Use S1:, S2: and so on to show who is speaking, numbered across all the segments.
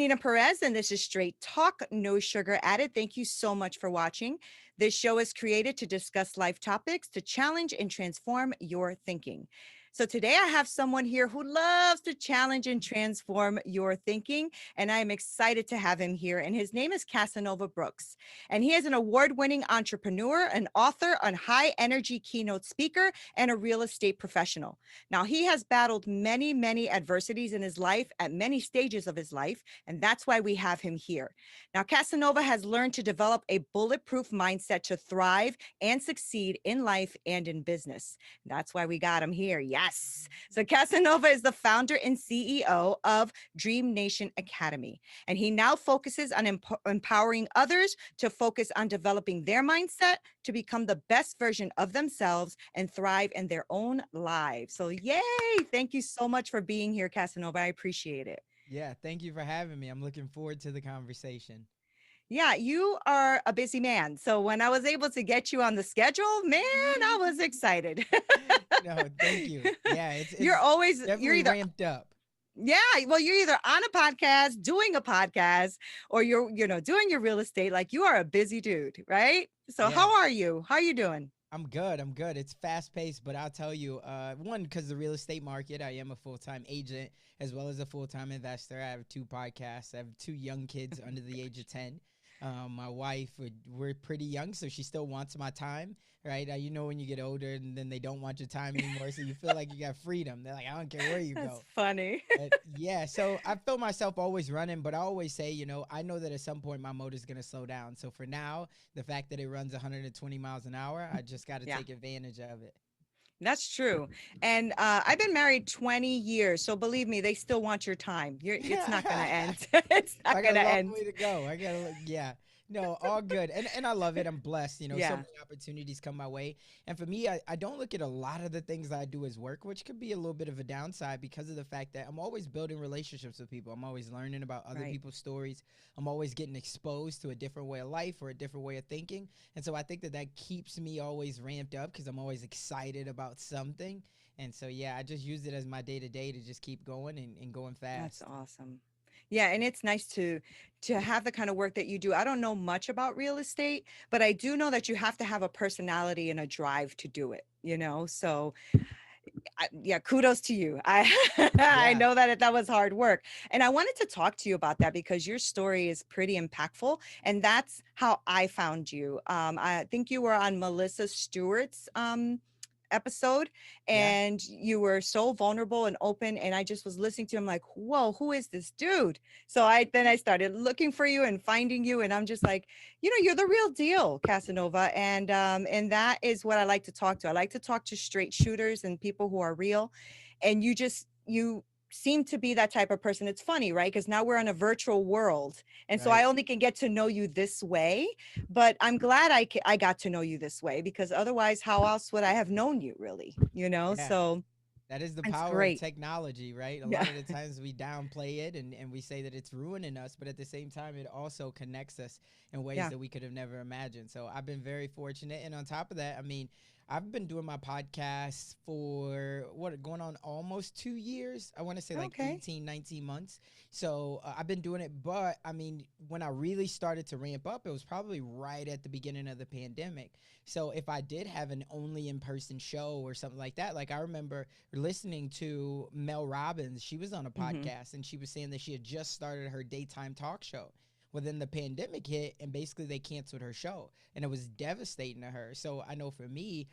S1: Nina Perez, and this is Straight Talk, no sugar added. Thank you so much for watching. This show is created to discuss life topics, to challenge and transform your thinking. So today I have someone here who loves to challenge and transform your thinking, and I am excited to have him here. And his name is Casanova Brooks, and he is an award-winning entrepreneur, an author, a high-energy keynote speaker, and a real estate professional. Now, he has battled many, many adversities in his life at many stages of his life, and that's why we have him here. Now, Casanova has learned to develop a bulletproof mindset to thrive and succeed in life and in business. That's why we got him here. Yes. So, Casanova is the founder and CEO of Dream Nation Academy, and he now focuses on empowering others to focus on developing their mindset to become the best version of themselves and thrive in their own lives. So, yay. Thank you so much for being here, Casanova. I appreciate it.
S2: Yeah, thank you for having me. I'm looking forward to the conversation.
S1: Yeah, you are a busy man. So when I was able to get you on the schedule, man, I was excited.
S2: No, thank you. Yeah,
S1: You're
S2: it's
S1: always, you're
S2: definitely
S1: either,
S2: ramped up.
S1: yeah, well, you're either on a podcast, doing a podcast, or you're doing your real estate. Like you are a busy dude, right? So
S2: Yeah,
S1: how are you? How are you doing?
S2: I'm good. I'm good. It's fast paced, but I'll tell you, one, because the real estate market, I am a full time agent as well as a full time investor. I have two podcasts. I have two young kids under the age of 10. My wife, we're pretty young, so she still wants my time, right? When you get older and then they don't want your time anymore, so you feel like you got freedom. They're like, I don't care where you
S1: That's
S2: go.
S1: funny.
S2: Yeah, so I feel myself always running, but I always say, I know that at some point my motor's gonna slow down. So for now, the fact that it runs 120 miles an hour, I just got to
S1: Yeah.
S2: take advantage of it.
S1: That's true. And I've been married 20 years. So believe me, they still want your time. It's not going to end. It's not
S2: I got
S1: going
S2: a
S1: to
S2: long
S1: end.
S2: way to go. Yeah. No, all good. And I love it. I'm blessed. So
S1: Yeah.
S2: many opportunities come my way. And for me, I don't look at a lot of the things I do as work, which could be a little bit of a downside because of the fact that I'm always building relationships with people. I'm always learning about other
S1: Right.
S2: people's stories. I'm always getting exposed to a different way of life or a different way of thinking. And so I think that keeps me always ramped up because I'm always excited about something. And so, yeah, I just use it as my day to day to just keep going and going
S1: That's
S2: fast.
S1: awesome. Yeah, and it's nice to have the kind of work that you do. I don't know much about real estate, but I do know that you have to have a personality and a drive to do it. So yeah, kudos to you. I I
S2: Yeah.
S1: know that that was hard work. And I wanted to talk to you about that because your story is pretty impactful. And that's how I found you. I think you were on Melissa Stewart's episode,
S2: Yeah.
S1: and you were so vulnerable and open, and I just was listening to him like, whoa, who is this dude? So I started looking for you and finding you, and I'm just like, you're the real deal, Casanova. And that is what I like to talk to. I like to talk to straight shooters and people who are real. And you seem to be that type of person. It's funny, right? Because now we're in a virtual world, and so I
S2: Right.
S1: only can get to know you this way. But I'm glad I got to know you this way, because otherwise, how else would I have known you, really?
S2: Yeah.
S1: So
S2: That is the
S1: it's
S2: power of
S1: great.
S2: technology, right? A
S1: Yeah.
S2: lot of the times we downplay it and we say that it's ruining us, but at the same time, it also connects us in ways
S1: Yeah.
S2: that we could have never imagined. So I've been very fortunate. And on top of that, I mean, I've been doing my podcast for going on almost 2 years. I want to say like
S1: Okay.
S2: 18, 19 months. So I've been doing it. But I mean, when I really started to ramp up, it was probably right at the beginning of the pandemic. So if I did have an only in person show or something like that, like I remember listening to Mel Robbins. She was on a
S1: Hmm.
S2: podcast and she was saying that she had just started her daytime talk show. Well, then the pandemic hit and basically they canceled her show, and it was devastating to her. So I know for me,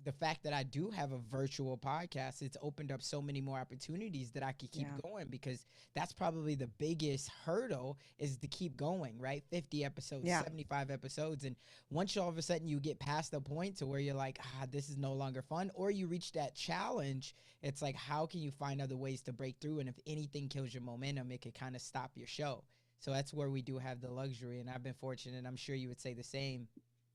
S2: the fact that I do have a virtual podcast, it's opened up so many more opportunities that I could keep
S1: Yeah.
S2: going, because that's probably the biggest hurdle is to keep going, right? 50 episodes,
S1: Yeah.
S2: 75 episodes. And once all of a sudden you get past the point to where you're like, this is no longer fun, or you reach that challenge, it's like, how can you find other ways to break through? And if anything kills your momentum, it could kind of stop your show. So that's where we do have the luxury. And I've been fortunate. I'm sure you would say the same.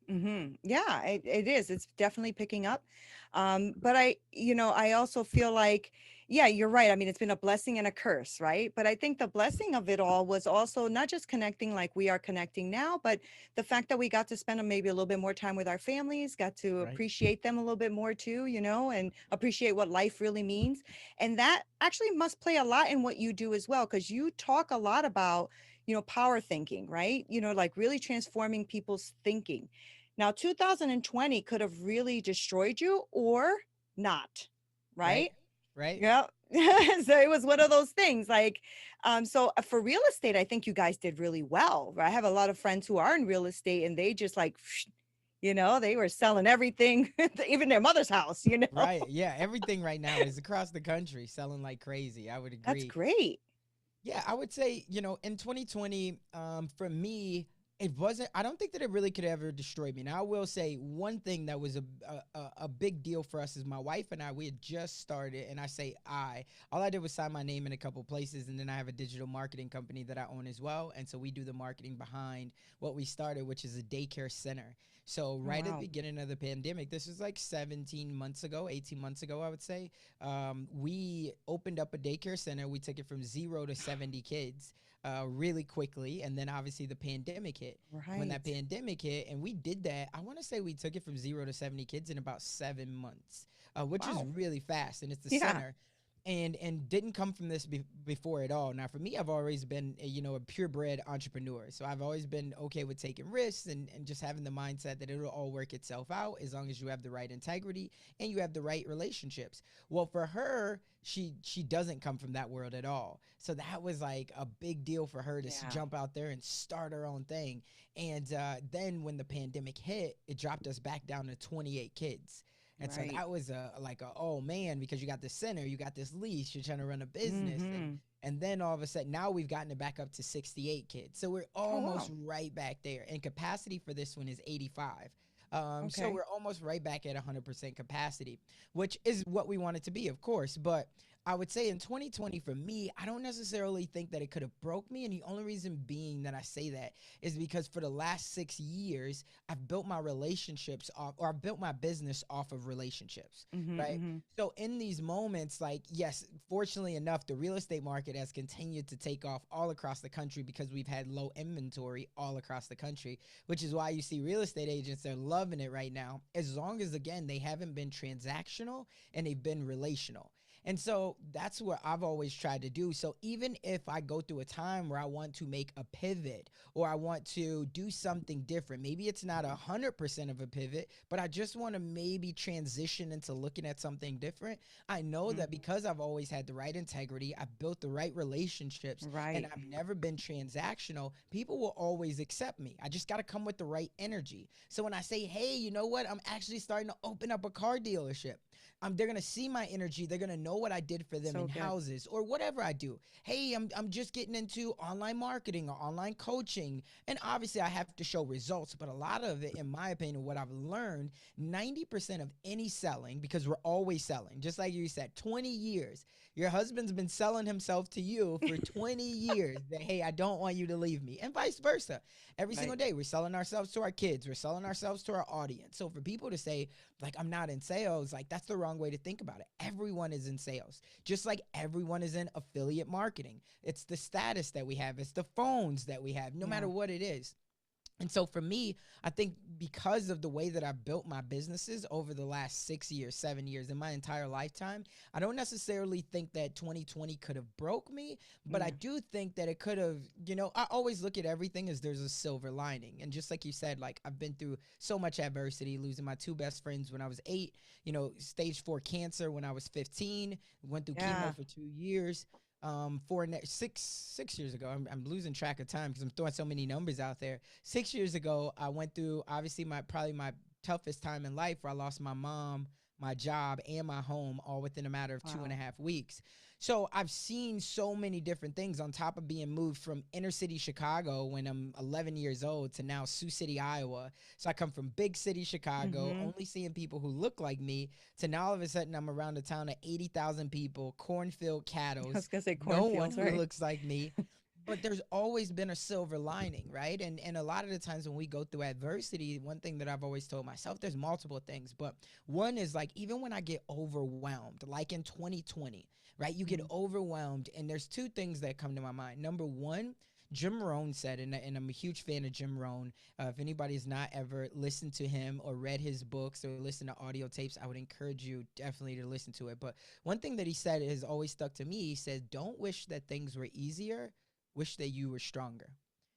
S1: Yeah, it is. It's definitely picking up. But I also feel like, yeah, you're right. I mean, it's been a blessing and a curse, right? But I think the blessing of it all was also not just connecting like we are connecting now, but the fact that we got to spend maybe a little bit more time with our families, got to
S2: Right.
S1: appreciate them a little bit more too, and appreciate what life really means. And that actually must play a lot in what you do as well, because you talk a lot about, power thinking, right? Like really transforming people's thinking. Now, 2020 could have really destroyed you or not,
S2: Right.
S1: right?
S2: Right.
S1: Yeah. So it was one of those things like, for real estate, I think you guys did really well. Right? I have a lot of friends who are in real estate and they just like, they were selling everything, even their mother's house.
S2: Right. Yeah. Everything right now is across the country selling like crazy. I would
S1: That's
S2: agree.
S1: great.
S2: Yeah, I would say, in 2020, for me, it wasn't, I don't think that it really could ever destroy me. Now, I will say one thing that was a big deal for us is my wife and I, we had just started, and I say all I did was sign my name in a couple places, and then I have a digital marketing company that I own as well. And so we do the marketing behind what we started, which is a daycare center. So
S1: Oh,
S2: right at the
S1: wow.
S2: beginning of the pandemic, this was like 17 months ago, 18 months ago, I would say, we opened up a daycare center. We took it from 0 to 70 kids really quickly. And then obviously the pandemic hit. When that
S1: Right.
S2: pandemic hit, and we did that, I want to say we took it from 0 to 70 kids in about 7 months, which is
S1: Wow.
S2: really fast. And it's the
S1: Yeah.
S2: center. And didn't come from this before at all. Now, for me, I've always been a purebred entrepreneur, so I've always been okay with taking risks and just having the mindset that it'll all work itself out as long as you have the right integrity and you have the right relationships. Well, for her, she doesn't come from that world at all. So that was like a big deal for her to
S1: Yeah.
S2: jump out there and start her own thing. And then when the pandemic hit, it dropped us back down to 28 kids. And so
S1: Right.
S2: that was like oh man, because you got this center, you got this lease, you're trying to run a business,
S1: Mm-hmm.
S2: and then all of a sudden now we've gotten it back up to 68 kids. So we're
S1: Oh,
S2: almost
S1: wow.
S2: right back there. And capacity for this one is 85. So
S1: Okay.
S2: we're almost right back at 100% capacity, which is what we want it to be, of course. But I would say in 2020 for me, I don't necessarily think that it could have broke me. And the only reason being that I say that is because for the last 6 years, I've built my relationships off, or I've built my business off of relationships,
S1: Mm-hmm.
S2: right?
S1: Mm-hmm.
S2: So in these moments, like, yes, fortunately enough, the real estate market has continued to take off all across the country because we've had low inventory all across the country, which is why you see real estate agents, they're loving it right now, as long as, again, they haven't been transactional and they've been relational. And so that's what I've always tried to do. So even if I go through a time where I want to make a pivot or I want to do something different, maybe it's not 100% of a pivot, but I just want to maybe transition into looking at something different. I know that
S1: Mm-hmm.
S2: because I've always had the right integrity, I've built the right relationships, and
S1: Right.
S2: I've never been transactional, people will always accept me. I just got to come with the right energy. So when I say, hey, you know what? I'm actually starting to open up a car dealership. They're gonna see my energy. They're gonna know what I did for them
S1: So
S2: in
S1: good.
S2: houses or whatever I do. Hey, I'm just getting into online marketing or online coaching, and obviously I have to show results. But a lot of it, in my opinion, what I've learned, 90% of any selling, because we're always selling, just like you said, 20 years. Your husband's been selling himself to you for 20 years that, hey, I don't want you to leave me, and vice versa. Every single
S1: Right.
S2: day, we're selling ourselves to our kids, we're selling ourselves to our audience. So for people to say, like, I'm not in sales, like, that's the wrong way to think about it. Everyone is in sales, just like everyone is in affiliate marketing. It's the status that we have, it's the phones that we have, no
S1: Yeah.
S2: matter what it is. And so for me, I think because of the way that I've built my businesses over the last 6 years, 7 years, in my entire lifetime, I don't necessarily think that 2020 could have broke me, but I
S1: Yeah.
S2: do think that it could have, I always look at everything as there's a silver lining. And just like you said, like, I've been through so much adversity, losing my two best friends when I was 8, stage 4 cancer when I was 15, went through
S1: Yeah.
S2: chemo for 2 years. 6 years ago, I'm losing track of time because I'm throwing so many numbers out there. 6 years ago, I went through obviously my toughest time in life, where I lost my mom, my job, and my home all within a matter of two and
S1: Wow.
S2: a half weeks. So I've seen so many different things on top of being moved from inner city Chicago when I'm 11 years old to now Sioux City, Iowa. So I come from big city Chicago,
S1: Mm-hmm.
S2: only seeing people who look like me, to now all of a sudden I'm around a town of 80,000 people, cornfield
S1: I
S2: cattle,
S1: was gonna say
S2: no one
S1: cornfields,
S2: who
S1: right?
S2: looks like me. but there's always been a silver lining, right? And a lot of the times when we go through adversity, one thing that I've always told myself, there's multiple things, but one is like, even when I get overwhelmed, like in 2020, right? You get
S1: Mhm.
S2: overwhelmed, and there's two things that come to my mind. Number one, Jim Rohn said, and I'm a huge fan of Jim Rohn. If anybody has not ever listened to him or read his books or listened to audio tapes, I would encourage you definitely to listen to it. But one thing that he said has always stuck to me. He said, "Don't wish that things were easier. Wish that you were stronger."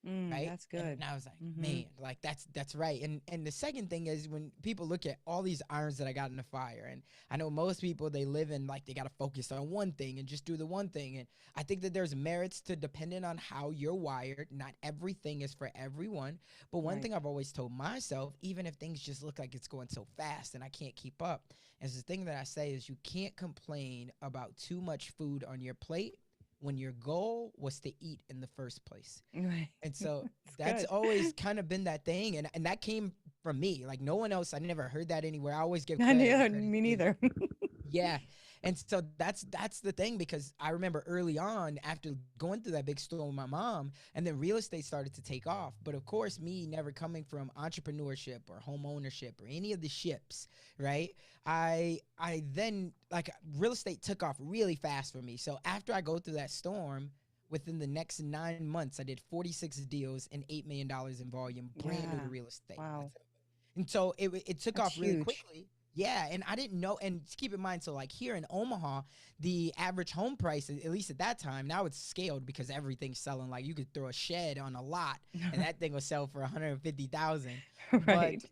S2: Right?
S1: That's
S2: And
S1: good.
S2: I was like,
S1: Hmm.
S2: man, like that's right. And the second thing is, when people look at all these irons that I got in the fire, and I know most people, they live in like they got to focus on one thing and just do the one thing. And I think that there's merits to, depending on how you're wired. Not everything is for everyone. But one
S1: Right.
S2: thing I've always told myself, even if things just look like it's going so fast and I can't keep up, is the thing that I say is, you can't complain about too much food on your plate when your goal was to eat in the first place.
S1: Right.
S2: And so
S1: It's
S2: that's
S1: good.
S2: always kind of been that thing. And that came from me. Like, no one else, I never heard that anywhere. I always give
S1: Not
S2: credit where
S1: neither,
S2: credit's
S1: me
S2: due.
S1: neither.
S2: Yeah. And so that's the thing, because I remember early on, after going through that big storm with my mom, and then real estate started to take off. But of course, me never coming from entrepreneurship or home ownership or any of the ships, right? I then, like, real estate took off really fast for me. So after I go through that storm, within the next 9 months, I did 46 deals and $8 million in volume, brand new to
S1: Yeah.
S2: real estate.
S1: Wow.
S2: And so it took
S1: That's
S2: off really
S1: huge.
S2: quickly. Yeah, and I didn't know. And keep in mind, so like here in Omaha, the average home price, at least at that time, now it's scaled because everything's selling. Like, you could throw a shed on a lot, and that thing will sell for 150,000. But
S1: Right.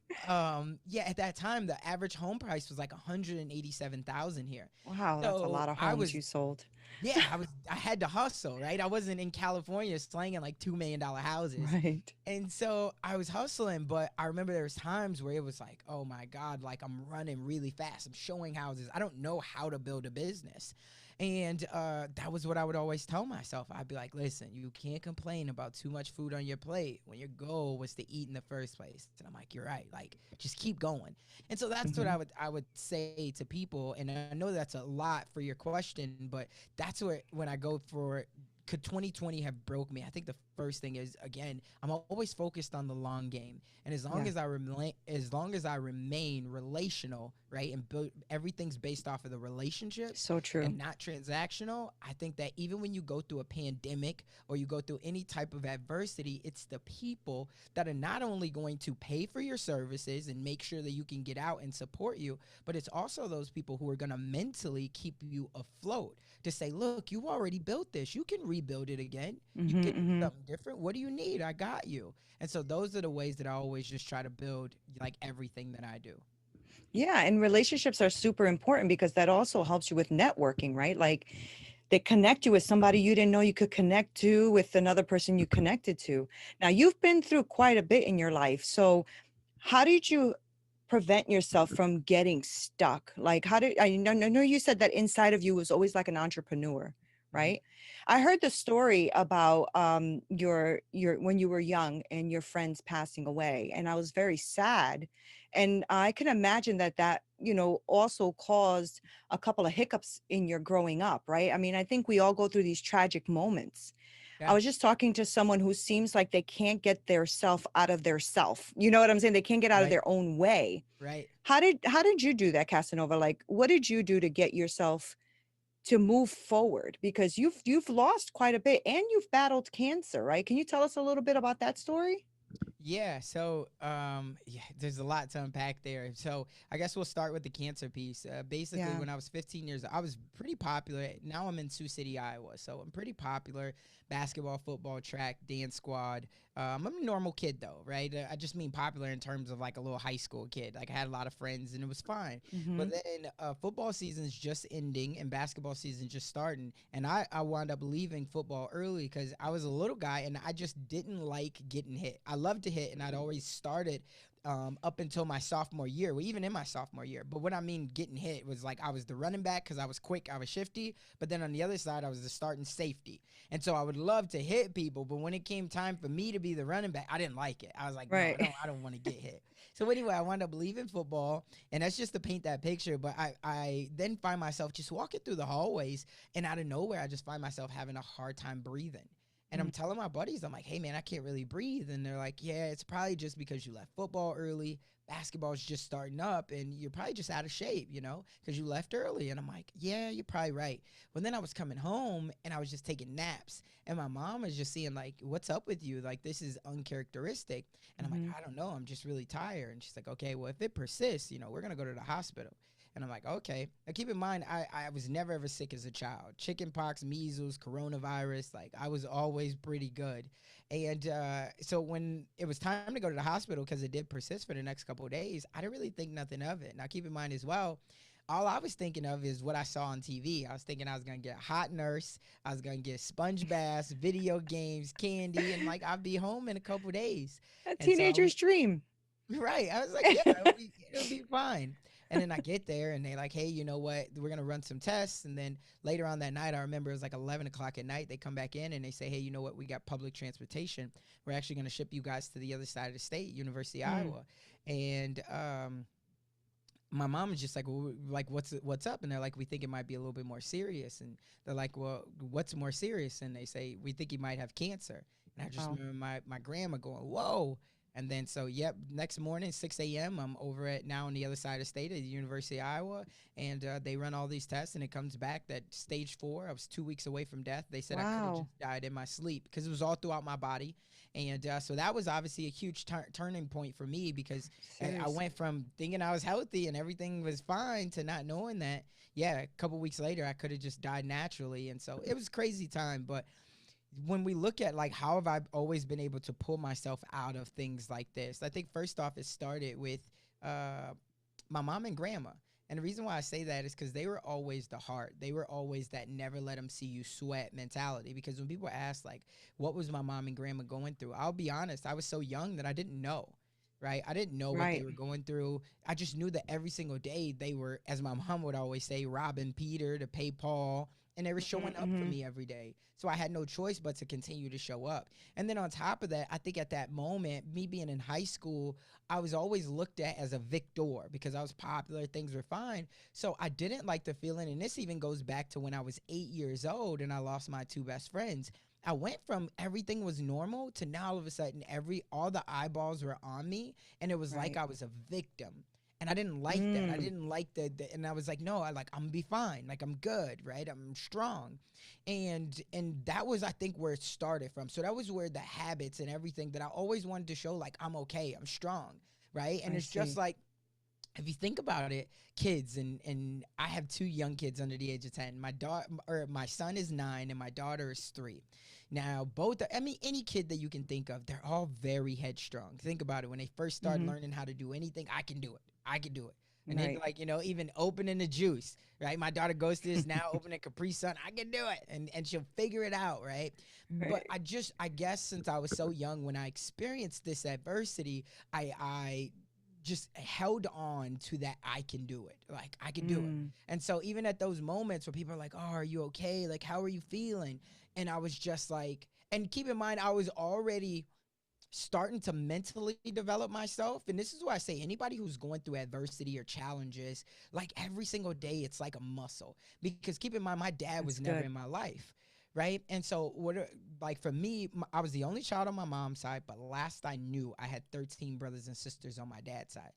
S2: yeah, at that time, the average home price was like 187,000 here.
S1: Wow, that's a
S2: So
S1: lot of
S2: I
S1: homes
S2: was
S1: you sold.
S2: yeah, I had to hustle, right? I wasn't in California slanging like $2 million houses.
S1: Right.
S2: And so I was hustling, but I remember there was times where it was like, oh my God, like I'm running really fast. I'm showing houses. I don't know how to build a business. And that was what I would always tell myself. I'd be like, listen, you can't complain about too much food on your plate when your goal was to eat in the first place. And I'm like, you're right. Like, just keep going. And so that's what
S1: Hmm.
S2: I would say to people. And I know that's a lot for your question, but that's where, when I go for, could 2020 have broke me? I think the first thing is, again, I'm always focused on the long game, and
S1: Yeah.
S2: as long as I remain relational, right, and everything's based off of the relationship
S1: So true.
S2: and not transactional. I think that even when you go through a pandemic or you go through any type of adversity, it's the people that are not only going to pay for your services and make sure that you can get out and support you, but it's also those people who are going to mentally keep you afloat, to say, look, you've already built this. You can rebuild it again. You
S1: Hmm.
S2: can do
S1: Hmm.
S2: something different. What do you need? I got you. And so those are the ways that I always just try to build, like, everything that I do.
S1: Yeah, and relationships are super important because that also helps you with networking, right? Like they connect you with somebody you didn't know you could connect to with another person you connected to. Now, you've been through quite a bit in your life. So, how did you prevent yourself from getting stuck? Like, how did I know you said that inside of you was always like an entrepreneur,
S2: Mhm.
S1: right? I heard the story about your when you were young and your friends passing away, and I was very sad. And I can imagine that also caused a couple of hiccups in your growing up, right? I mean, I think we all go through these tragic moments. I
S2: Yeah.
S1: was just talking to someone who seems like they can't get their self out of their self. You know what I'm saying? They can't get out of
S2: Right.
S1: their own way.
S2: Right.
S1: How did you do that, Casanova? Like, what did you do to get yourself to move forward? Because you've lost quite a bit and you've battled cancer, right? Can you tell us a little bit about that story?
S2: Yeah, so yeah, there's a lot to unpack there. So I guess we'll start with the cancer piece. Basically,
S1: Yeah.
S2: when I was 15 years old, I was pretty popular. Now I'm in Sioux City, Iowa, so I'm pretty popular. Basketball, football, track, dance squad. I'm a normal kid though, right? I just mean popular in terms of like a little high school kid. Like, I had a lot of friends and it was fine.
S1: Mm-hmm.
S2: But then football season's just ending and basketball season just starting, and I wound up leaving football early because I was a little guy and I just didn't like getting hit. I loved to hit, and I'd always started up until my sophomore year, well, even in my sophomore year. But what I mean getting hit was like I was the running back because I was quick, I was shifty, but then on the other side, I was the starting safety. And so I would love to hit people, but when it came time for me to be the running back, I didn't like it. I was like, no,
S1: Right.
S2: I don't want to get hit. So anyway, I wound up leaving football, and that's just to paint that picture. But I then find myself just walking through the hallways, and out of nowhere, I just find myself having a hard time breathing. And I'm telling my buddies, I'm like, hey, man, I can't really breathe. And they're like, yeah, it's probably just because you left football early. Basketball's just starting up and you're probably just out of shape, because you left early. And I'm like, yeah, you're probably right. But then I was coming home and I was just taking naps. And my mom was just seeing, like, what's up with you? Like, this is uncharacteristic. And I'm like, I don't know. I'm just really tired. And she's like, okay, well, if it persists, we're going to go to the hospital. And I'm like, okay. Now, keep in mind, I was never ever sick as a child. Chicken pox, measles, coronavirus. Like, I was always pretty good. And so when it was time to go to the hospital, because it did persist for the next couple of days, I didn't really think nothing of it. Now, keep in mind as well, all I was thinking of is what I saw on TV. I was thinking I was going to get a hot nurse. I was going to get sponge baths, video games, candy, and like I'd be home in a couple of days.
S1: A
S2: And so I was
S1: teenager's dream.
S2: right. I was like, yeah, it'll be fine. And then I get there and they like, hey, you know what? We're going to run some tests. And then later on that night, I remember it was like 11 o'clock at night. They come back in and they say, hey, you know what? We got public transportation. We're actually going to ship you guys to the other side of the state, University of Iowa. And my mom is just like, well, like, what's up? And they're like, we think it might be a little bit more serious. And they're like, well, what's more serious? And they say, we think he might have cancer. And I just remember my grandma going, whoa. And then so, yep, next morning, 6 a.m., I'm over at now on the other side of the state at the University of Iowa, and they run all these tests, and it comes back that stage 4, I was 2 weeks away from death. They said I could have just died in my sleep because it was all throughout my body. And so that was obviously a huge turning point for me because I went from thinking I was healthy and everything was fine to not knowing that, yeah, a couple weeks later, I could have just died naturally. And so it was a crazy time, but when we look at like how have I always been able to pull myself out of things like this, I think first off it started with my mom and grandma. And the reason why I say that is because they were always the heart. They were always that never let them see you sweat mentality. Because when people ask like, what was my mom and grandma going through? I'll be honest, I was so young that I didn't know. Right. I didn't know what they were going through. I just knew that every single day they were, as my mom would always say, robbing Peter to pay Paul. And they were showing up for me every day. So I had no choice but to continue to show up. And then on top of that, I think at that moment, me being in high school, I was always looked at as a victor because I was popular, things were fine. So I didn't like the feeling. And this even goes back to when I was 8 years old and I lost my 2 best friends. I went from everything was normal to now all of a sudden all the eyeballs were on me and it was like I was a victim. And I didn't like that. I didn't like and I was like, no, I'm gonna be fine. Like I'm good, right? I'm strong. And that was, I think, where it started from. So that was where the habits and everything that I always wanted to show, like, I'm okay, I'm strong, right? And it's just like, if you think about it, kids, and I have 2 young kids under the age of 10. My son is 9 and my daughter is 3. Now, any kid that you can think of, they're all very headstrong. Think about it. When they first start learning how to do anything, I can do it. I can do it. And then, like, even opening the juice, right? My daughter goes to this now, opening Capri Sun, I can do it. And she'll figure it out, right? But I guess since I was so young, when I experienced this adversity, I just held on to that I can do it. Like, I can do it. And so even at those moments where people are like, oh, are you okay? Like, how are you feeling? And I was just like, and keep in mind, I was already starting to mentally develop myself. And this is why I say anybody who's going through adversity or challenges, like every single day, it's like a muscle. Because keep in mind, my dad was never in my life. Right. And so like for me, I was the only child on my mom's side. But last I knew, I had 13 brothers and sisters on my dad's side.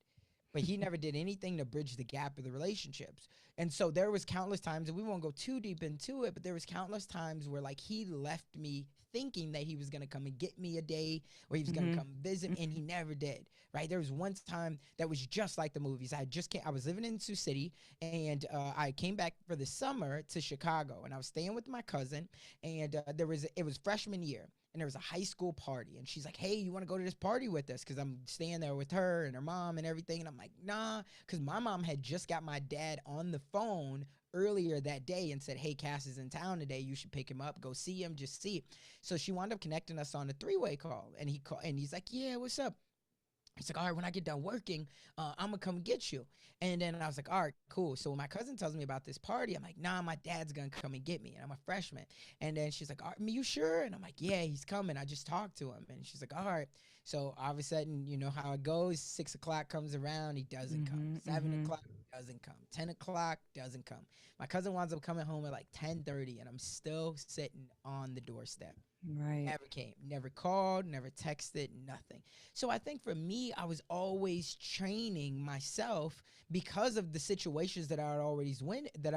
S2: But he never did anything to bridge the gap of the relationships. And so there was countless times, and we won't go too deep into it, but there was countless times where like he left me thinking that he was going to come and get me a day or he was going to come visit, and he never did. Right. There was one time that was just like the movies. I was living in Sioux City, and I came back for the summer to Chicago, and I was staying with my cousin, and it was freshman year. And there was a high school party, and she's like, hey, you want to go to this party with us? Because I'm staying there with her and her mom and everything. And I'm like, nah, because my mom had just got my dad on the phone earlier that day and said, hey, Cass is in town today. You should pick him up, go see him, just see. So she wound up connecting us on a 3-way call. And he's like, yeah, what's up? He's like, all right, when I get done working, I'm going to come get you. And then I was like, all right, cool. So when my cousin tells me about this party, I'm like, nah, my dad's going to come and get me. And I'm a freshman. And then she's like, are you sure? And I'm like, yeah, he's coming. I just talked to him. And she's like, all right. So all of a sudden, you know how it goes. 6 o'clock comes around. He doesn't come. 7 o'clock doesn't come. 10 o'clock doesn't come. My cousin winds up coming home at like 10:30, and I'm still sitting on the doorstep.
S1: Right.
S2: Never came, never called, never texted, nothing. So I think for me, I was always training myself because of the situations that I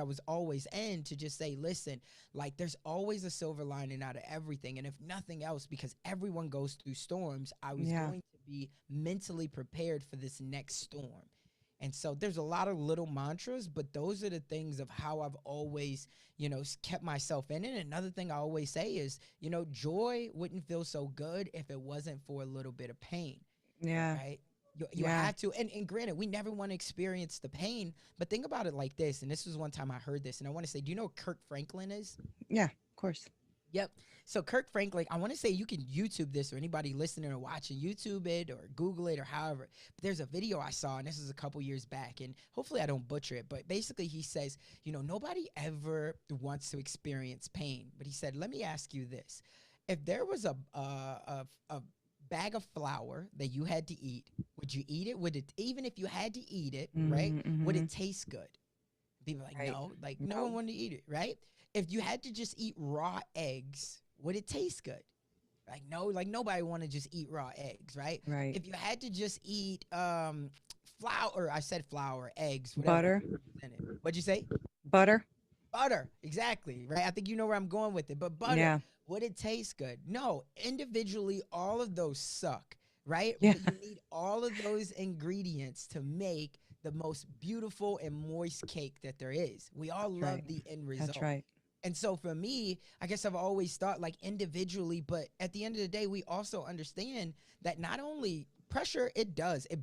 S2: was always in, to just say, listen, like there's always a silver lining out of everything. And if nothing else, because everyone goes through storms, I was
S1: Yeah.
S2: going to be mentally prepared for this next storm. And so there's a lot of little mantras, but those are the things of how I've always, kept myself in it. Another thing I always say is, joy wouldn't feel so good if it wasn't for a little bit of pain,
S1: Yeah.
S2: right? You
S1: Yeah.
S2: have to, and granted, we never want to experience the pain, but think about it like this. And this was one time I heard this, and I want to say, do you know what Kirk Franklin is?
S1: Yeah. Of course.
S2: Yep. So Kirk Franklin, I want to say you can YouTube this, or anybody listening or watching, YouTube it or Google it or however. But there's a video I saw, and this is a couple years back, and hopefully I don't butcher it. But basically, he says, nobody ever wants to experience pain. But he said, let me ask you this: if there was a bag of flour that you had to eat, would you eat it? Would it, even if you had to eat it, right? Would
S1: Mm-hmm.
S2: it taste good? People are like,
S1: Right.
S2: no, like no one
S1: No.
S2: wanted to eat it, right? If you had to just eat raw eggs, would it taste good? Like no, like nobody want to just eat raw eggs, right?
S1: Right.
S2: If you had to just eat flour, or I said flour, eggs, whatever
S1: Butter.
S2: was in it. What'd you say?
S1: Butter.
S2: Butter, exactly, right? I think you know where I'm going with it. But butter,
S1: Yeah.
S2: would it taste good? No. Individually, all of those suck, right?
S1: Yeah.
S2: But you need all of those ingredients to make the most beautiful and moist cake that there is. We all
S1: That's right.
S2: love the end
S1: That's
S2: result.
S1: right.
S2: And so for me, I guess I've always thought like individually, but at the end of the day, we also understand that not only pressure, it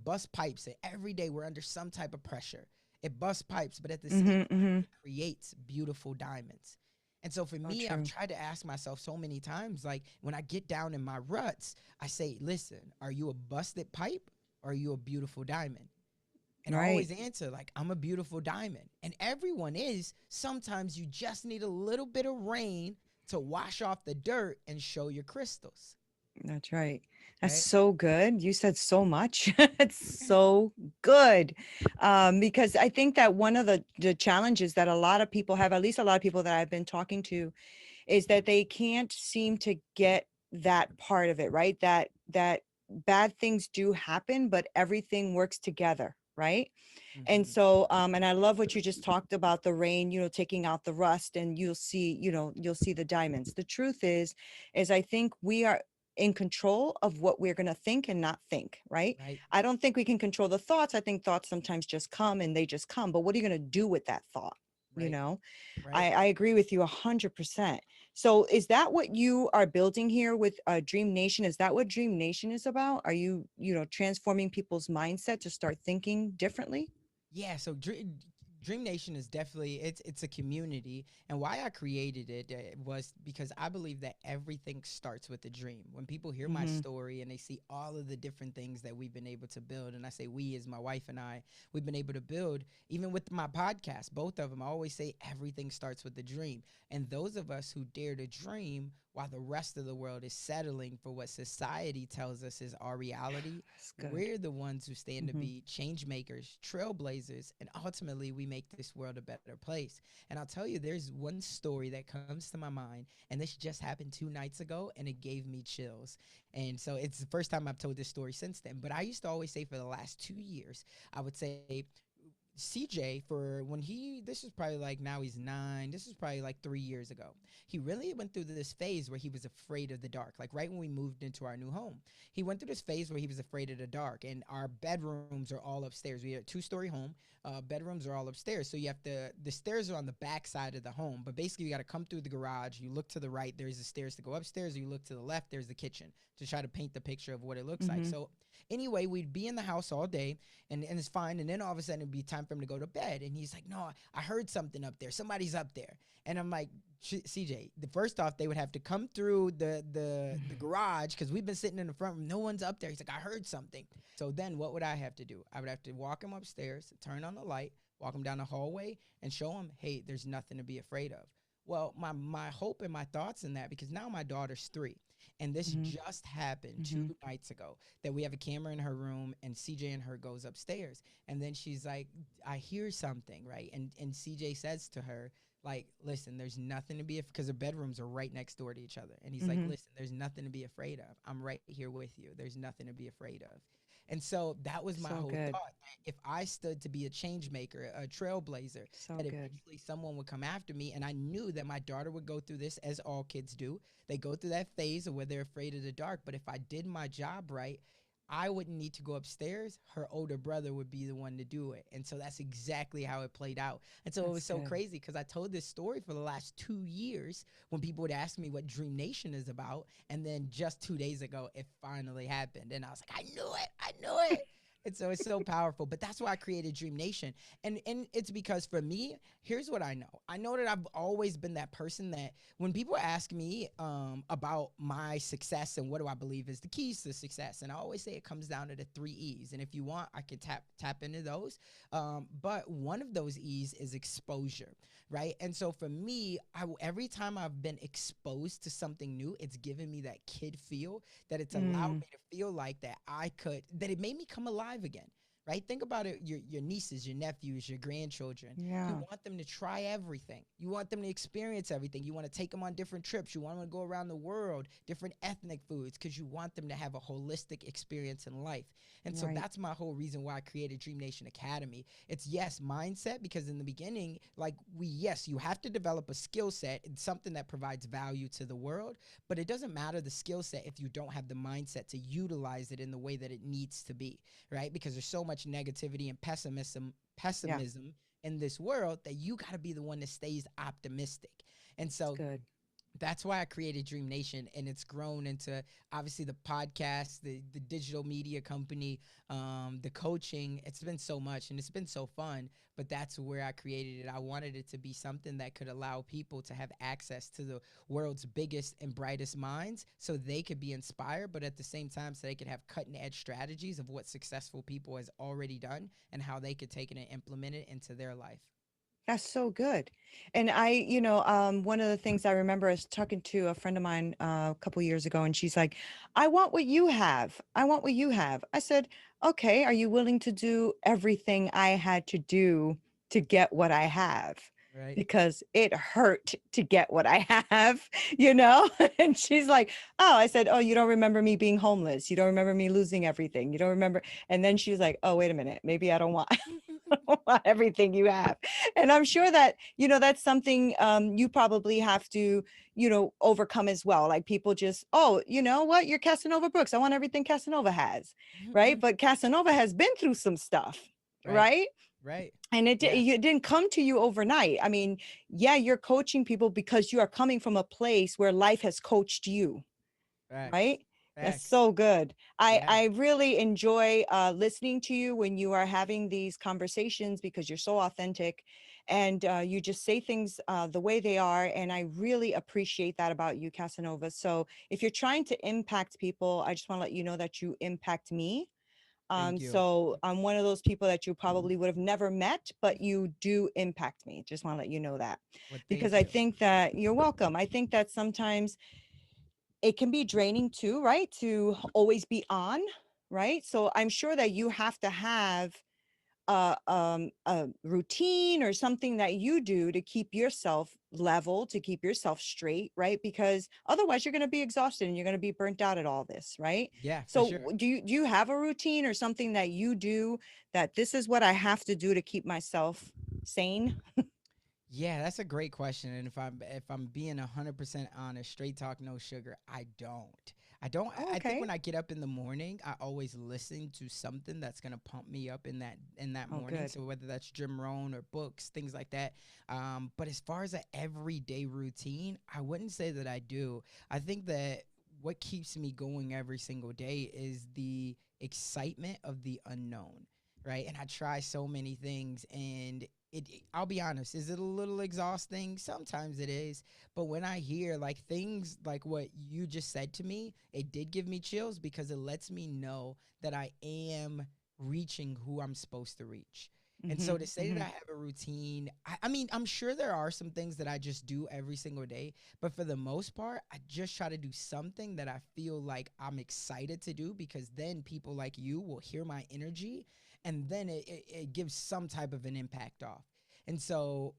S2: busts pipes. And every day we're under some type of pressure. It busts pipes, but at the same
S1: Mm-hmm.
S2: time,
S1: Mm-hmm.
S2: it creates beautiful diamonds. And so for
S1: So
S2: me, I've
S1: true.
S2: tried to ask myself so many times, like when I get down in my ruts, I say, listen, are you a busted pipe or are you a beautiful diamond? And I
S1: Right.
S2: always answer, like, I'm a beautiful diamond. And everyone is. Sometimes you just need a little bit of rain to wash off the dirt and show your crystals,
S1: That's right. That's
S2: right?
S1: so good. You said so much. It's so good. Because I think that one of the challenges that a lot of people have, at least a lot of people that I've been talking to, is that they can't seem to get that part of it, right? That bad things do happen, but everything works together, right? And
S2: Mm-hmm.
S1: so, and I love what you just talked about, the rain, taking out the rust, and you'll see the diamonds. The truth is I think we are in control of what we're going to think and not think, right?
S2: Right,
S1: I don't think we can control the thoughts. I think thoughts sometimes just come and they just come, but what are you going to do with that thought? You
S2: right,
S1: know,
S2: right.
S1: I agree with you 100%. So is that what you are building here with Dream Nation? Is that what Dream Nation is about? Are you, transforming people's mindset to start thinking differently?
S2: Yeah, so Dream Nation is definitely it's a community, and why I created it was because I believe that everything starts with a dream. When people hear my
S1: Mm-hmm.
S2: story and they see all of the different things that we've been able to build, and I say we as my wife and I, we've been able to build, even with my podcast, both of them, I always say everything starts with a dream. And those of us who dare to dream while the rest of the world is settling for what society tells us is our reality,
S1: That's good.
S2: we're the ones who stand to
S1: Mm-hmm.
S2: be change makers, trailblazers, and ultimately we make this world a better place. And I'll tell you, there's one story that comes to my mind, and this just happened 2 nights ago, and it gave me chills. And so it's the first time I've told this story since then. But I used to always say for the last 2 years, I would say, CJ, for when this is probably like now he's 9, this is probably like 3 years ago. He really went through this phase where he was afraid of the dark, like right when we moved into our new home. He went through this phase where he was afraid of the dark, and our bedrooms are all upstairs. We had a 2-story home. Bedrooms are all upstairs. So you have the stairs are on the back side of the home, but basically you got to come through the garage. You look to the right, there's the stairs to go upstairs, or you look to the left, there's the kitchen, to try to paint the picture of what it looks like.
S1: Mm-hmm.
S2: So anyway, we'd be in the house all day, and it's fine. And then all of a sudden it'd be time for him to go to bed. And he's like, no, I heard something up there. Somebody's up there. And I'm like, CJ, the first off, they would have to come through the garage because we've been sitting in the front room. No one's up there. He's like, I heard something. So then what would I have to do? I would have to walk him upstairs, turn on the light, walk him down the hallway, and show him, hey, there's nothing to be afraid of. Well, my hope and my thoughts in that, because now my daughter's 3, and this
S1: Mm-hmm.
S2: just happened two
S1: Mm-hmm.
S2: nights ago, that we have a camera in her room, and CJ and her goes upstairs, and then she's like, I hear something, right? And CJ says to her, like, listen, there's nothing to be, because the bedrooms are right next door to each other. And he's like,
S1: Hmm.
S2: listen, there's nothing to be afraid of. I'm right here with you. There's nothing to be afraid of. And so that was my
S1: So
S2: whole
S1: good.
S2: thought. If I stood to be a change maker, a trailblazer,
S1: So
S2: that
S1: good.
S2: eventually someone would come after me. And I knew that my daughter would go through this, as all kids do. They go through that phase of where they're afraid of the dark. But if I did my job right, I wouldn't need to go upstairs. Her older brother would be the one to do it. And so that's exactly how it played out. And so it was
S1: That's
S2: so
S1: good.
S2: crazy because I told this story for the last 2 years when people would ask me what Dream Nation is about. And then just 2 days ago, it finally happened. And I was like, I knew it. I knew it. And so it's so powerful. But that's why I created Dream Nation. And it's because for me, here's what I know. I know that I've always been that person that when people ask me about my success and what do I believe is the keys to success, and I always say it comes down to the 3 E's. And if you want, I can tap into those. But one of those E's is exposure, right? And so for me, every time I've been exposed to something new, it's given me that kid feel, that it's allowed
S1: Mm,
S2: me to feel like that that it made me come alive again. Right? Think about it, your nieces, your nephews, your grandchildren. You
S1: yeah.
S2: want them to try everything. You want them to experience everything. You want to take them on different trips. You want them to go around the world, different ethnic foods, because you want them to have a holistic experience in life. And so
S1: Right.
S2: that's my whole reason why I created Dream Nation Academy. It's, yes, mindset, because in the beginning, like, yes, you have to develop a skill set. It's something that provides value to the world, but it doesn't matter the skill set if you don't have the mindset to utilize it in the way that it needs to be, right? Because there's so much negativity and
S1: Yeah.
S2: pessimism in this world that you got to be the one that stays optimistic. And
S1: It's
S2: so
S1: good.
S2: that's why I created Dream Nation, and it's grown into obviously the podcast, the digital media company, the coaching. It's been so much, and it's been so fun. But that's where I created it. I wanted it to be something that could allow people to have access to the world's biggest and brightest minds, so they could be inspired, but at the same time, so they could have cutting edge strategies of what successful people has already done and how they could take it and implement it into their life.
S1: That's so good. And one of the things I remember is talking to a friend of mine a couple years ago, and she's like, I want what you have. I want what you have. I said, okay, are you willing to do everything I had to do to get what I have?
S2: Right.
S1: Because it hurt to get what I have, you know? And she's like, oh, I said, oh, you don't remember me being homeless. You don't remember me losing everything. You don't remember. And then she was like, oh, wait a minute. Maybe I don't want, everything you have. And I'm sure that, that's something you probably have to, overcome as well. Like people just, oh, you know what? You're Casanova Brooks. I want everything Casanova has. Right. But Casanova has been through some stuff.
S2: Right.
S1: Right.
S2: Right.
S1: And
S2: Yeah.
S1: it didn't come to you overnight. I mean, yeah, you're coaching people because you are coming from a place where life has coached you,
S2: Facts.
S1: right? That's
S2: Facts.
S1: so good. I
S2: Yeah.
S1: I really enjoy listening to you when you are having these conversations because you're so authentic, and you just say things the way they are. And I really appreciate that about you, Casanova. So if you're trying to impact people, I just want to let you know that you impact me.
S2: Thank you.
S1: So I'm one of those people that you probably would have never met, but you do impact me. Just want to let you know that,
S2: Well,
S1: because
S2: thank
S1: I
S2: you.
S1: think that you're welcome. I think that sometimes it can be draining too, right? To always be on, right? So I'm sure that you have to have a routine or something that you do to keep yourself level, to keep yourself straight, right? Because otherwise you're going to be exhausted and you're going to be burnt out at all this, right?
S2: Yeah, for
S1: So
S2: sure.
S1: do you have a routine or something that you do, that this is what I have to do to keep myself sane?
S2: Yeah, that's a great question. And if I'm being 100% honest, straight talk, no sugar, I don't. I don't.
S1: Oh,
S2: I think
S1: okay.
S2: when I get up in the morning, I always listen to something that's gonna pump me up in that
S1: Oh,
S2: morning.
S1: good.
S2: So whether that's Jim Rohn or books, things like that. But as far as an everyday routine, I wouldn't say that I do. I think that what keeps me going every single day is the excitement of the unknown, right? And I try so many things, and I'll be honest, is it a little exhausting? Sometimes it is. But when I hear like things like what you just said to me, it did give me chills because it lets me know that I am reaching who I'm supposed to reach. And
S1: Mm-hmm.
S2: so to say that
S1: Mm-hmm.
S2: I have a routine, I mean, I'm sure there are some things that I just do every single day, but for the most part, I just try to do something that I feel like I'm excited to do, because then people like you will hear my energy, and then it gives some type of an impact off. And so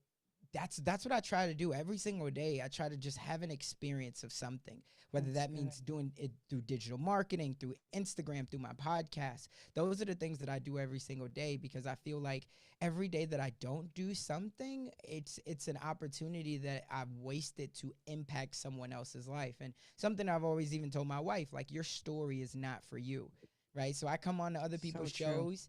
S2: that's what I try to do every single day. I try to just have an experience of something, whether
S1: That's
S2: that
S1: good.
S2: means doing it through digital marketing, through Instagram, through my podcast. Those are the things that I do every single day, because I feel like every day that I don't do something, it's an opportunity that I've wasted to impact someone else's life. And something I've always even told my wife, like, your story is not for you, right? So I come on to other
S1: So
S2: people's
S1: true.
S2: shows,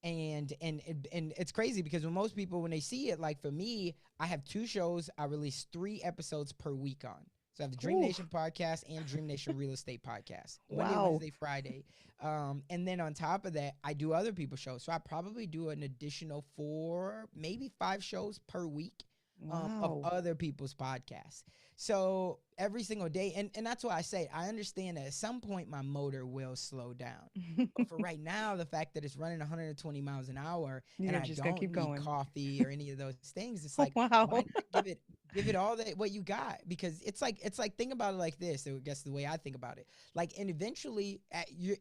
S2: and it's crazy because when most people, when they see it, like for me, I have two shows. I release 3 episodes per week on. So I have the Dream
S1: Ooh,
S2: Nation podcast and Dream Nation Real Estate podcast, Monday,
S1: wow.
S2: Wednesday, Friday. And then on top of that, I do other people's shows. So I probably do an additional 4, maybe 5 shows per week, of
S1: Wow.
S2: other people's podcasts. So every single day, and that's why I say I understand that at some point my motor will slow down. But for right now, the fact that it's running 120 miles an hour and
S1: You're
S2: I
S1: just gonna
S2: don't
S1: keep
S2: need
S1: going.
S2: coffee or any of those things, it's
S1: Oh,
S2: like, why
S1: wow.
S2: not give it all that what you got? Because it's like think about it like this. I guess the way I think about it, like, and eventually,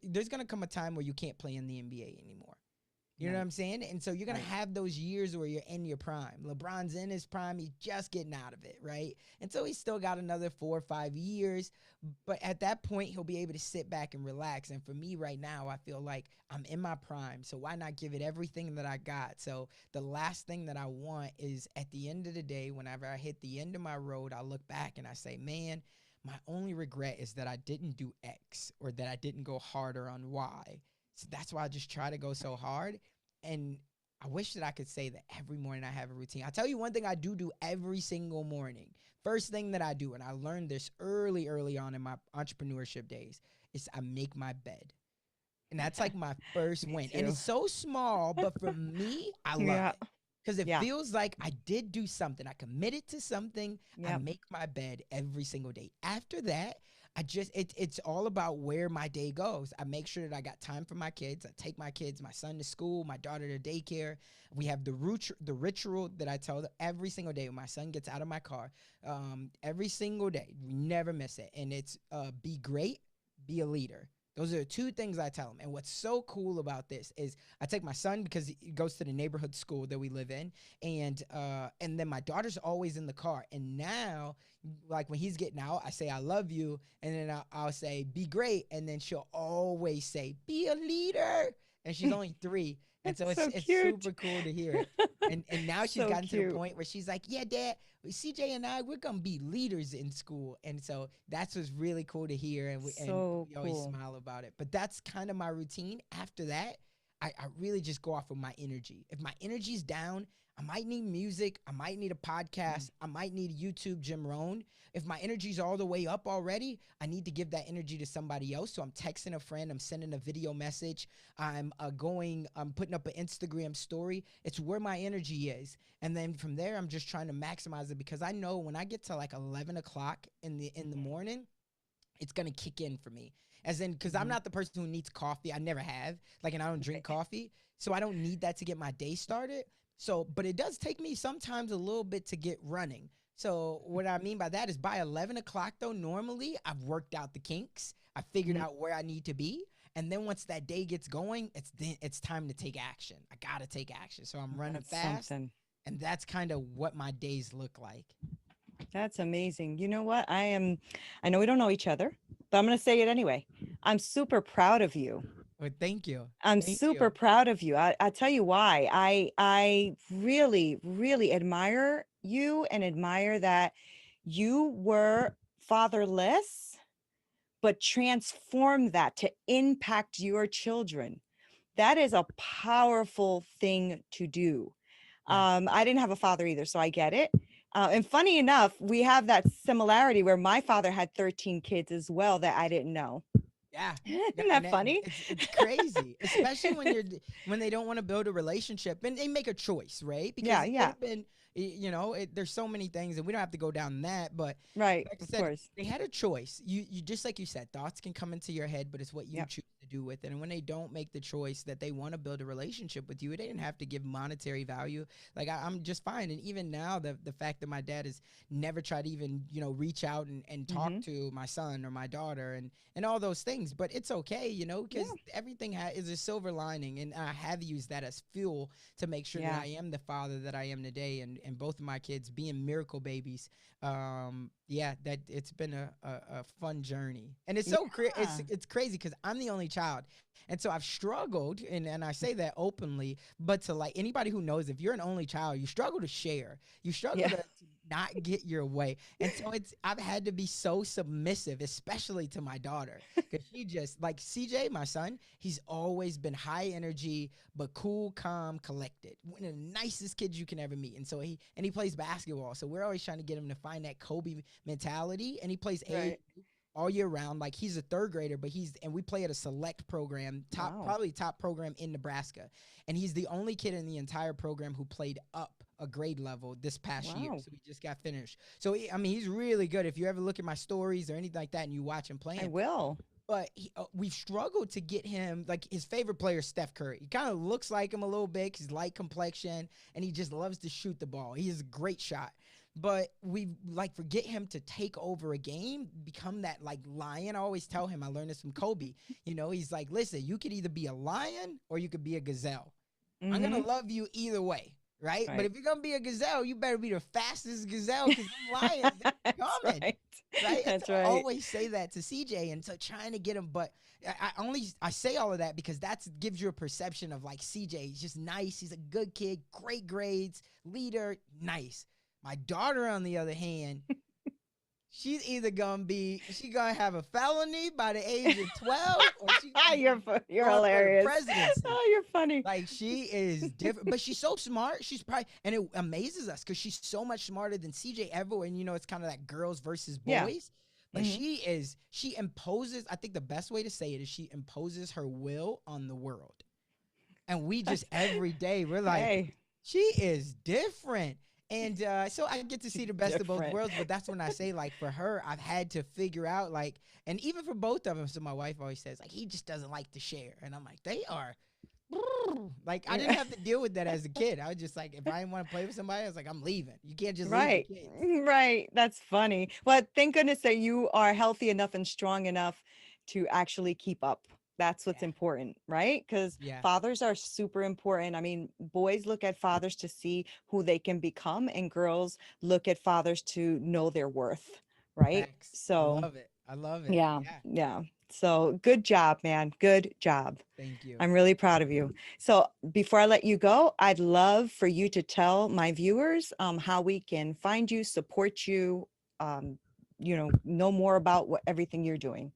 S2: there's gonna come a time where you can't play in the NBA anymore. You know what
S1: Right,
S2: I'm saying? And so you're going to
S1: right.
S2: have those years where you're in your prime. LeBron's in his prime. He's just getting out of it, right? And so he's still got another 4 or 5 years. But at that point, he'll be able to sit back and relax. And for me right now, I feel like I'm in my prime. So why not give it everything that I got? So the last thing that I want is, at the end of the day, whenever I hit the end of my road, I look back and I say, man, my only regret is that I didn't do X, or that I didn't go harder on Y. So that's why I just try to go so hard. And I wish that I could say that every morning I have a routine. I'll tell you one thing I do every single morning. First thing that I do, and I learned this early on in my entrepreneurship days, is I make my bed. And that's like my first
S1: Me
S2: win. And
S1: too.
S2: it's so small, but for me, I love
S1: Yeah,
S2: it. Because it
S1: yeah,
S2: feels like I did do something. I committed to something. I
S1: yep.
S2: make my bed every single day. After that, it's all about where my day goes. I make sure that I got time for my kids. I take my kids, my son to school, my daughter to daycare. We have the ritual that I tell them every single day when my son gets out of my car. Every single day, we never miss it. And it's be great, be a leader. Those are the two things I tell them. And what's so cool about this is I take my son, because he goes to the neighborhood school that we live in, and then my daughter's always in the car. And now, like, when he's getting out, I say I love you, and then I'll say be great, and then she'll always say be a leader. And she's only 3, and so
S1: That's
S2: it's
S1: so
S2: it's
S1: cute.
S2: super cool to hear it. And now she's
S1: So
S2: gotten to the
S1: cute.
S2: point where she's like, yeah, Dad, CJ and I, we're gonna be leaders in school. And so that's what's really cool to hear. And
S1: So
S2: we always
S1: cool.
S2: smile about it. But that's kind of my routine. After that, I really just go off of my energy. If my energy's down, I might need music. I might need a
S1: Mm.
S2: podcast. I might need YouTube Jim Rohn. If my energy's all the way up already, I need to give that energy to somebody else. So I'm texting a friend. I'm sending a video message. I'm putting up an Instagram story. It's where my energy is. And then from there, I'm just trying to maximize it, because I know when I get to like 11 o'clock in the
S1: Mhm,
S2: morning, it's gonna kick in for me. As in, because I'm
S1: mhm.
S2: not the person who needs coffee. I never have. Like, and I don't drink
S1: Right.
S2: coffee, so I don't need that to get my day started. So, but it does take me sometimes a little bit to get running. So, what I mean by that is, by 11 o'clock, though, normally I've worked out the kinks. I figured
S1: Mhm.
S2: out where I need to be. And then once that day gets going, it's time to take action. I gotta take action. So I'm running
S1: That's
S2: fast,
S1: something.
S2: and that's kind of what my days look like.
S1: That's amazing. You know what? I know we don't know each other, but I'm going to say it anyway. I'm super proud of you.
S2: But thank you,
S1: I'm
S2: thank
S1: super
S2: you.
S1: proud of you. I tell you why. I really, really admire you and admire that you were fatherless, but transformed that to impact your children. That is a powerful thing to do.
S2: Yes.
S1: I didn't have a father either, so I get it. And funny enough, we have that similarity where my father had 13 kids as well that I didn't know.
S2: Yeah. Yeah,
S1: Isn't
S2: and
S1: that funny?
S2: it's crazy, especially when when they don't want to build a relationship and they make a choice, right?
S1: Yeah,
S2: Because it could
S1: yeah,
S2: have been, there's so many things, and we don't have to go down that. But
S1: right,
S2: like I
S1: of
S2: said,
S1: course.
S2: they had a choice. You just like you said, thoughts can come into your head, but it's what you
S1: Yep,
S2: choose to do with it. And when they don't make the choice that they want to build a relationship with you, they didn't have to give monetary value. Like I'm just fine. And even now, the fact that my dad has never tried to even, reach out and talk
S1: Mm-hmm.
S2: to my son or my daughter and all those things. But it's okay,
S1: Yeah.
S2: because everything is a silver lining. And I have used that as fuel to make sure that
S1: Yeah.
S2: I am the father that I am today. And both of my kids being miracle babies. Yeah, that it's been a fun journey. And it's
S1: Yeah.
S2: it's crazy because I'm the only child. And so I've struggled, and I say that openly, but to like anybody who knows, if you're an only child, you struggle to share. You struggle
S1: Yeah.
S2: to not get your way. And so I've had to be so submissive, especially to my daughter. Because she just like CJ, my son, he's always been high energy, but cool, calm, collected. One of the nicest kids you can ever meet. And so he plays basketball. So we're always trying to get him to find that Kobe mentality. And he plays
S1: Right.
S2: all year round. Like he's a third grader, but and we play at a select program,
S1: Wow.
S2: probably top program in Nebraska. And he's the only kid in the entire program who played up a grade level this past year.
S1: Wow.
S2: So he just got finished. So I mean, he's really good. If you ever look at my stories or anything like that and you watch him
S1: I
S2: playing,
S1: will.
S2: but we've struggled to get him, like his favorite player is Steph Curry. He kind of looks like him a little bit. He's light complexion and he just loves to shoot the ball. He is a great shot. But we like forget him to take over a game, become that like lion. I always tell him, I learned this from Kobe. He's like, listen, you could either be a lion or you could be a gazelle. I'm
S1: Mm-hmm.
S2: gonna love you either way, right? But
S1: Right.
S2: if you're gonna be a gazelle, you better be the fastest gazelle because them lions, they're
S1: That's
S2: coming,
S1: right.
S2: right? And so
S1: That's
S2: I
S1: right.
S2: always say that to CJ, and so trying to get him, but I say all of that because that gives you a perception of like CJ. He's just nice. He's a good kid, great grades, leader, nice. My daughter, on the other hand, she's either gonna have a felony by the age of 12, or she's gonna be
S1: You're
S2: going for the
S1: hilarious.
S2: presidency.
S1: Oh, you're funny.
S2: Like she is different, but she's so smart. She's probably, and it amazes us because she's so much smarter than CJ ever. And it's kind of that girls versus
S1: Yeah.
S2: boys. But
S1: Hmm.
S2: she imposes. I think the best way to say it is she imposes her will on the world. And we just every day we're like,
S1: Hey,
S2: she is different. And so I get to see the best of both
S1: different.
S2: worlds. But that's when I say, like, for her, I've had to figure out, like, and even for both of them. So my wife always says, like, he just doesn't like to share. And I'm like, they are. Like, I didn't
S1: Yeah.
S2: have to deal with that as a kid. I was just like, if I didn't want to play with somebody, I was like, I'm leaving. You can't just leave the
S1: Right.
S2: kids.
S1: Right. That's funny. Well, thank goodness that you are healthy enough and strong enough to actually keep up. That's what's
S2: Yeah.
S1: important, right? Because
S2: Yeah.
S1: fathers are super important. I mean, boys look at fathers to see who they can become, and girls look at fathers to know their worth, right?
S2: Facts. I
S1: So,
S2: love it. I love it.
S1: yeah,
S2: Yeah.
S1: yeah. So, good job, man. Good job.
S2: Thank you.
S1: I'm really proud of you. So before I let you go, I'd love for you to tell my viewers how we can find you, support you, know more about what everything you're doing.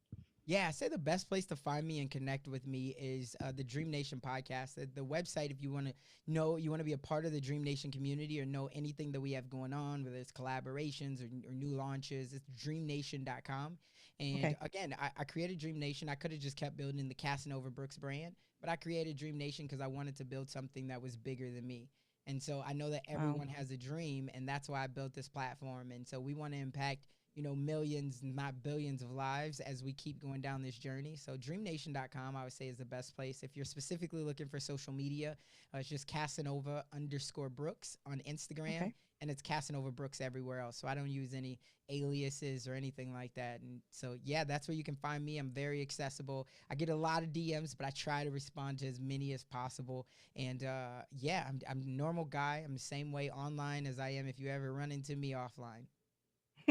S2: Yeah, I say the best place to find me and connect with me is the Dream Nation podcast. The website, if you want to you want to be a part of the Dream Nation community or know anything that we have going on, whether it's collaborations or new launches, it's dreamnation.com. And
S1: Okay.
S2: again, I created Dream Nation. I could have just kept building the Casanova Brooks brand, but I created Dream Nation because I wanted to build something that was bigger than me. And so I know that
S1: Wow.
S2: everyone has a dream, and that's why I built this platform. And so we want to impact millions, not billions of lives as we keep going down this journey. So dreamnation.com, I would say, is the best place. If you're specifically looking for social media, it's just Casanova_Brooks on Instagram.
S1: Okay.
S2: And it's Casanova Brooks everywhere else. So I don't use any aliases or anything like that. And so, yeah, that's where you can find me. I'm very accessible. I get a lot of DMs, but I try to respond to as many as possible. And yeah, I'm a normal guy. I'm the same way online as I am if you ever run into me offline.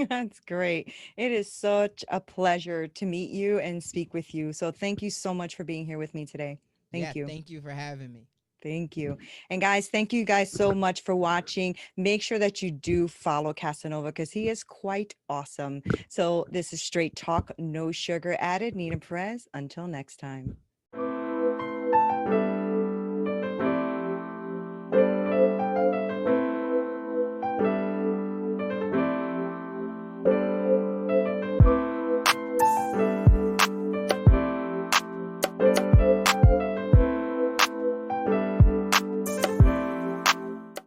S1: That's great. It is such a pleasure to meet you and speak with you. So thank you so much for being here with me today.
S2: Yeah,
S1: Thank you.
S2: thank you for having me.
S1: Thank you. And guys, thank you guys so much for watching. Make sure that you do follow Casanova because he is quite awesome. So this is Straight Talk, no sugar added. Nina Perez. Until next time.